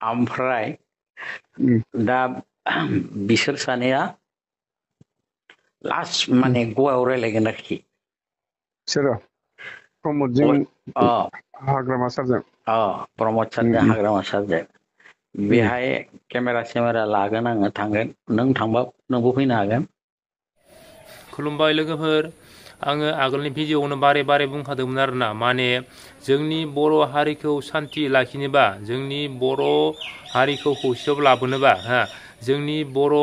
ओमफ्राय उम दा बिसोर सानैया लास्ट उम माने गवायाव रायलायगोन आरोखि। सोरो प्रमदजों अ हाग्रामा सारजों प्रमद उम सारजों उम हाग्रामा सारजों उम बेहाय केमेरा सेमेरा लागोन आङो थांगोन नों थांबा नोंबो फैनो हागोन। खुलुमबाय लोगोफोर आङो आगोलनि भिडिअआवनो बारे बारे बुंखादोंमोन आरोना माने जोंनि बर' हारिखौ सान्थि लाखिनोबा जोंनि बर' हारिखौ खौसेयाव लाबोनोबा जोंनि बर'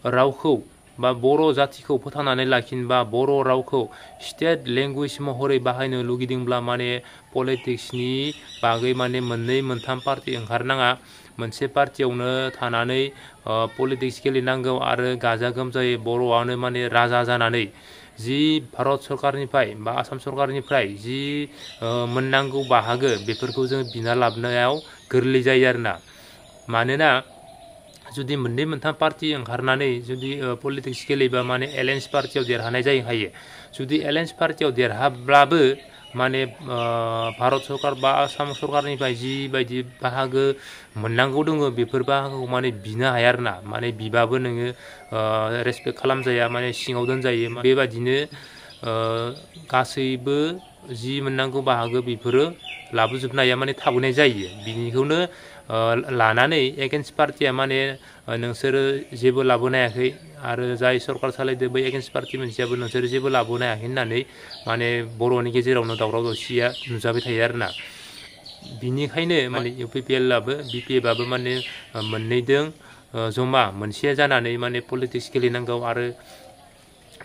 रावखौ बा बर' जाथिखौ फोथांनानै लाखिनोबा बर' रावखौ स्टेट लेंगुवेज महरै बाहायनो लुगैदोंब्ला माने पलिटिक्सनि बागै माने मोननै मोनथाम पार्टि ओंखारनाङा मोनसे पार्टियावनो थानानै पलिटिक्स गेलेनांगौ आरो गाजा गोमजायै बर'आनो माने राजा जानानै जि भारत सरकारनिफ्राय बा आसाम सरकारनिफ्राय जि मोननांगौ बाहागो बेफोरखौ जों बिना लाबोनायाव गोरलै जायो आरोना। मानोना जुदि मोननै मोनथाम पार्टि ओंखारनानै जुदि पलिटिक्स गेलेबा माने एलेन्स पार्टियाव देरहानाय जायो हायो जुदि एलेन्स पार्टियाव देरहाब्लाबो माने भारत सरकार बा आसाम सरकारनिफ्राय जिबायदि बाहागो मोननांगौ दङ बेफोर बाहागोखौ माने बिनो हाया आरोना माने बिबाबो नोङो रेसपेक्ट खालामजाया माने सिङाव दोनजायो बेबादिनो गासैबो जि मोननांगौ बाहागो बेफोरो लाबोजोबनो हाया माने थाबोनाय जायो बिनिखौनो लानानै एगेन्स्ट पार्टिया माने नोंसोरो जेबो लाबोनो हायाखै आरो जाय सरकार सालायदो बै एगेन्स्ट पार्टि मोनसेयाबो नोंसोरो जेबो लाबोनो हायाखै होननानै माने बर'नि गेजेरावनो दावराव दावसिया नुजाबाय थायो आरोना। बिनिखायनो माने इउ पि पि एलआबो बि पि एफआबो माने मोननैदों जमा मोनसे जानानै माने पलिटिक्स गेलेनांगौ आरो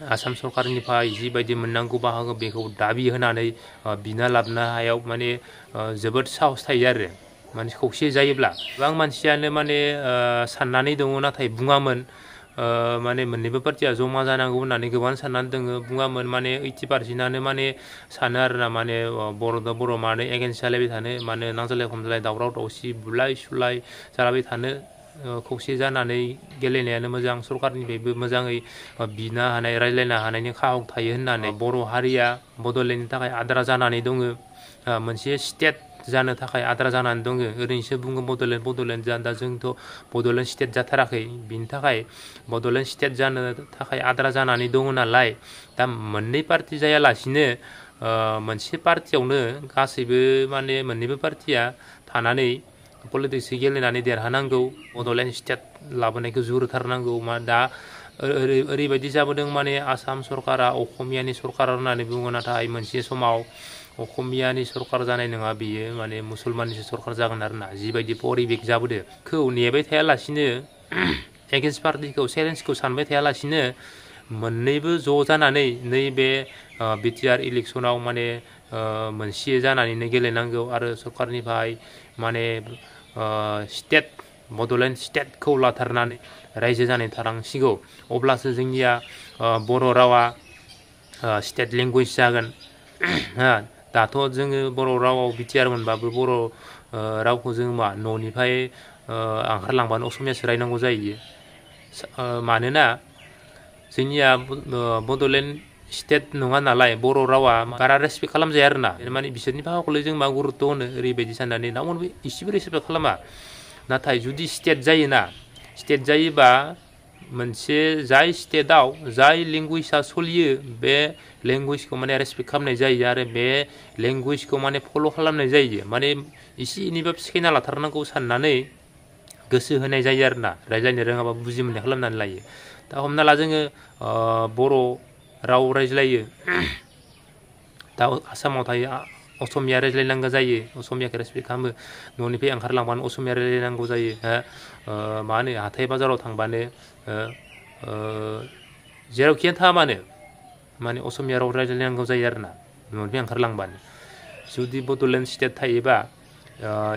आसाम सरकारनिफ्राय जिबायदि मोननांगौ बाहागो बेखौ दाबि होनानै बिना लाबोनो हायाव माने जोबोद साहस थायो आरो माने खौसे जायोब्ला गोबां मानसियानो माने साननानै दङ नाथाय बुङामोन माने मोननैबो पार्टिया जमा जानांगौ होननानै गोबां साननानै दोङो बुङामोन माने 80% माने सानो आरोना माने बर'जों बर' मानो एगेन्स्ट जालायबाय थानो मानो नांज्लाय खमज्लाय दावराव दावसि बुलाय सुलाय जालायबाय थानो खौसे जानानै गेलेनायानो मोजां सरकारनिफ्रायबो मोजाङै बिनो हानाय रायज्लायनो हानायनि खाबु थायो होननानै बर' हारिया बड'लेण्डनि थाखाय आद्रा जानानै दङ मोनसे स्टेट जानो थाखाय आद्रा जानानै दङ ओरैनोसो बुङो बड'लेण्ड बड'लेण्ड जा दा जोंथ' बड'लेण्ड स्टेट जाथाराखै बिनि थाखाय बड'लेण्ड स्टेट जानो थाखाय आद्रा जानानै दङ नालाय दा मोननै पार्टि जायालासिनो मोनसे पार्टियावनो गासैबो माने मोननैबो पार्टिया थानानै पलिटिक्स गेलेनानै देरहानांगौ बड'लेण्ड स्टेट लाबोनायखौ जुर होथारनांगौ मा दा ओरैबायदि जाबोदों माने आसाम सरकारा असमियानि सरकार होननानै बुङो नाथाय मोनसे समाव असमियानि सरकार जानाय नङा बियो माने मुसलमाननिसो सरकार जागोन आरोना जिबायदि परिबेक जाबोदो खौ नेबाय थायालासिनो एगेन्स्ट पार्टिखौ चेलेन्जखौ सानबाय थायालासिनो मोननैबो ज' जानानै नैबे बिटिआर इलेक्सनाव माने मोनसे जानानैनो गेलेनांगौ आरो सरकारनिफ्राय माने स्टेट बड'लेण्ड स्टेटखौ लाथारनानै रायजो जानाय थानांसिगौ अब्लासो जोंनिया बर' रावा स्टेट लेंगुवेज जागोन दाथ' जोङो बर' रावाव बिटिआर मोनबाबो बर' रावखौ जों मा न'निफ्राय ओंखारलांबानो असमियासो रायनांगौ जायो मानोना जोंनिया बड'लेण्ड स्टेट नङा नालाय बर' रावा बारा रेसपेक्ट खालामजाया आरोना माने बिसोरनि भाषाखौलाय जों मा गुरुत्त' होनो ओरैबायदि साननानै नावमोनबो इसेबो रेसपेक्ट खालामा नाथाय जुदि स्टेट जायोना स्टेट जायोबा मोनसे जाय स्टेटआव जाय लेंगुवेजआ सोलियो बे लेंगुवेजखौ माने रेसपेक्ट खालामनाय जायो आरो बे लेंगुवेजखौ माने फल' खालामनाय जायो माने एसे एनैबाबो सिखायना लाथारनांगौ साननानै गोसो होनाय जायो आरोना रायज्लायनो रोङाबा बुजि मोननाय खालामनानै लायो दा हमना ला जोङो बर' राव रायज्लायो दा आसामाव थायो असमिया रायज्लायनांगौ जायो असमियाखौ रेसपेक्ट खालामो न'निफ्राय ओंखारलांबानो असमिया रायज्लायनांगौ जायो मा होनो हाथाय बाजाराव थांबानो जेरावखियानो थाङा मानो माने असमिया राव रायज्लायनांगौ जायो आरोना न'निफ्राय ओंखारलांबानो जुदि बड'लेण्ड स्टेट थायोबा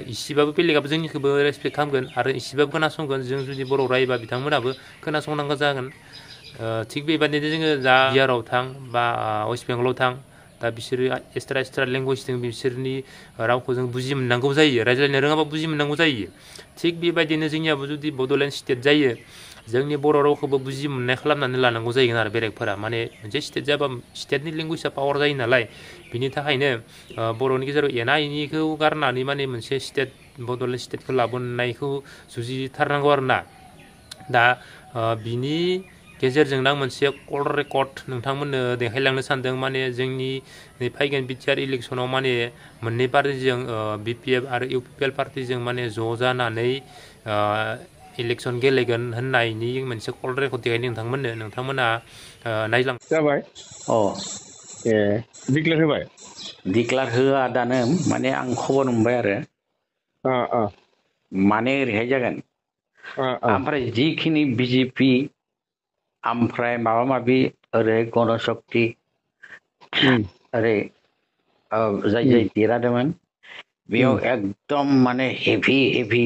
इसेबाबो बेलेगाबो जोंनिखौबो रेसपेक्ट खालामगोन आरो इसेबाबो खोनासंगोन जों जुदि बर' रायोबा बिथांमोनाबो खोनासंनांगौ जागोन थिग बेबादिनो जोङो दा बिहाराव थां बा वेस्ट बेंगलाव थां दा बिसोरो एक्सट्रा लेंगुवेज दं बिसोरनि रावखौ जों बुजि मोननांगौ जायो रायज्लायनो रोङाबा बुजि मोननांगौ जायो थिग बेबायदिनो जोंनियाबो जुदि बड'लेण्ड स्टेट जायो जोंनि बर' रावखौबो बुजि मोननाय खालामनानै लानांगौ जाहैगोन आरो बेलेगफोरा माने मोनसे स्टेट जाबा स्टेटनि लेंगुवेजआ पावार जायो नालाय बिनि थाखायनो बर'नि गेजेराव एना एनिखौ गारनानै माने मोनसे स्टेट बड'लेण्ड स्टेटखौ लाबोनायखौ जुजिथारनांगौ आरोना दा बिनि गेजेरजोंनो आं मोनसे कल रेकर्ड नोंथांमोननो देखायलांनो सानदों माने जोंनि फैगोन बिटिआर इलेक्सनाव माने मोननै पार्टिजों बिपिएफ आरो इउपिपिएल पार्टिजों माने ज' जानानै इलेक्सन गेलेगोन होननायनि मोनसे कल रेकर्ड देखायनो नोंथांमोना नायलां जाबाय अ ए डिक्लेयार होबाय डिक्लार होआ दानो माने आं खबर मोनबाय आरो अ अ माने ओरैहाय जागोन अ ओमफ्राय जिखिनि बिजेपि ओमफ्राय माबा माबि ओरै गणशक्ति ओरै जाय जाय देरहादोंमोन बेयाव एकदम माने हेभि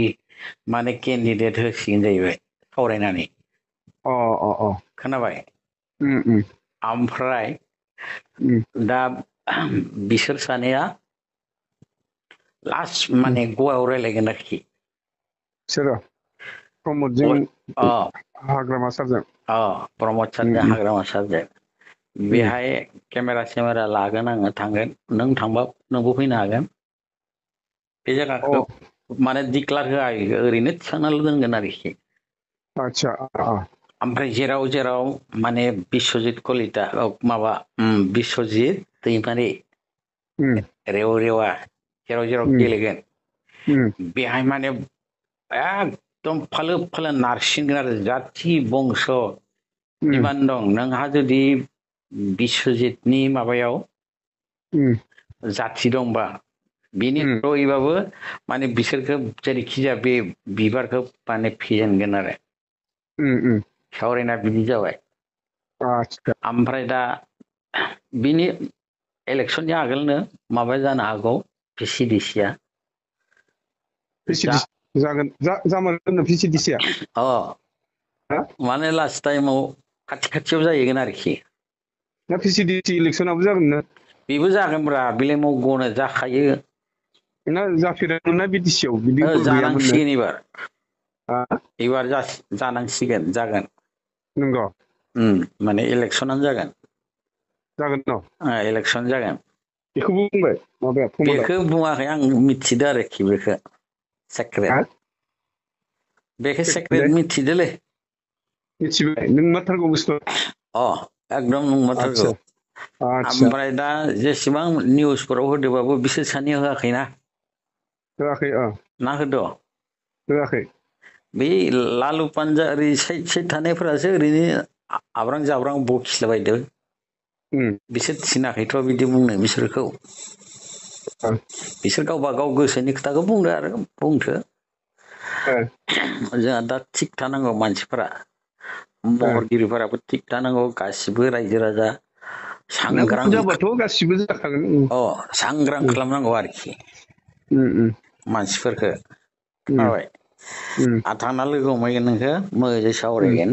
माने केन्डिडेट होसिगोन जाहैबाय सावरायनानै अ अ अ खोनाबाय ओमफ्राय दा बिसोर सानैया लास्ट माने गवायाव रायलायगोन आरोखि सोरो प्रमदजों हाग्रामा सारजों प्रमद सारजों हाग्रामा सारजों बेहाय केमेरा लागोन आङो थांगोन नों थांबा नोंबो फैनो हागोन बे जायगाखौ माने डिक्लार होआ ओरैनो थिखांनाल' दोनगोन आरोखि आच्छा ओमफ्राय जेराव जेराव माने बिस्वजित कलिता माबा बिस्वजित दैमारि रेवा जेराव जेराव गेलेगोन बेहाय माने एकदम फालो फालो नारसिनगोन आरो जाथि बंस जिमान दं नोंहा जुदि बिस्वजितनि माबायाव जाथि दंबा बिनि थ्रयैबाबो माने बिसोरखौ जेरैखि जाया बे बिबारखौ माने फेजेनगोन आरो सावरायना बिदि जाबाय ओमफ्राय दा बिनि इलेक्सननि आगोलनो माबा जानो हागौ भिसिडिसिया जागोन जामारगोन भिसिडिसिया माने लास्ट टाइमाव खाथियाव जाहैगोन आरोखि ना भिसिडिसि इलेक्सनाबो जागोन ना बेबो जागोनब्रा बिलेमाव गनो जाखायो ना जाफेरामोन ना बिटिसियाव बिदि जानांसिगोन एबार जानांसिगोन जागोन नंगौ माने इलेक्सनानो जागोन इलेक्सन जागोन बेखौबो बुंबाय माबाया बेखौ बुङाखै आं मिथिदो आरोखि बेखौ सेक्रेट मिथिदोलै मिथिबाय नों माथारगौ बुस्थु एकदम नंमारथारगौ ओमफ्राय दा जेसेबां निउसफोराव होदोबाबो बिसोर सानैया होआखैना होआखै ना होदो होआखै बे लालु पान्जा ओरै साइड थानायफोरासो ओरैनो आब्रां जाब्रां बखिलाबायदों बिसोर थिनाखैथ' बिदि बुंनो बिसोरखौ बिसोर गावबा गाव गोसोनि खोथाखौ बुंदो आरो बुंथो जोंहा दा थिग थानांगौ मानसिफोरा महरगिरिफोराबो थिग थानांगौ गासिबो रायजो राजा सांग्रां जाबाथ' गासिबो जाखागोन सांग्रां खालामनांगौ आरोखि मानसिफोरखौ खोनाबाय थांना लोगो हमहैगोन नोंखौ मोजाङै सावरायगोन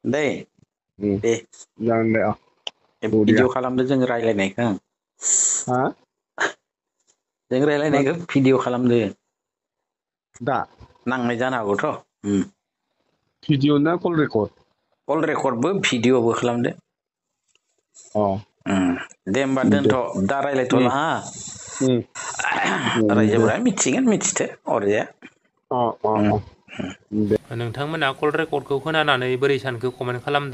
दे जागोन दे भिडिअ खालामदो जों रायलायनायखौ भिडिअ खालामदो दा नांनाय जानो हागौथ' भिडिअ ना कल रेकर्डबो भिडिअबो खालामदो दे होमबा दोनथ' दा रायलायथ'ला रायजोफोरा मिथिगोन मिथिथो अरजाया नोंथांमोना कल रेकर्डखौ खोनानानै बोरै सानखो कमेन्ट खालामदो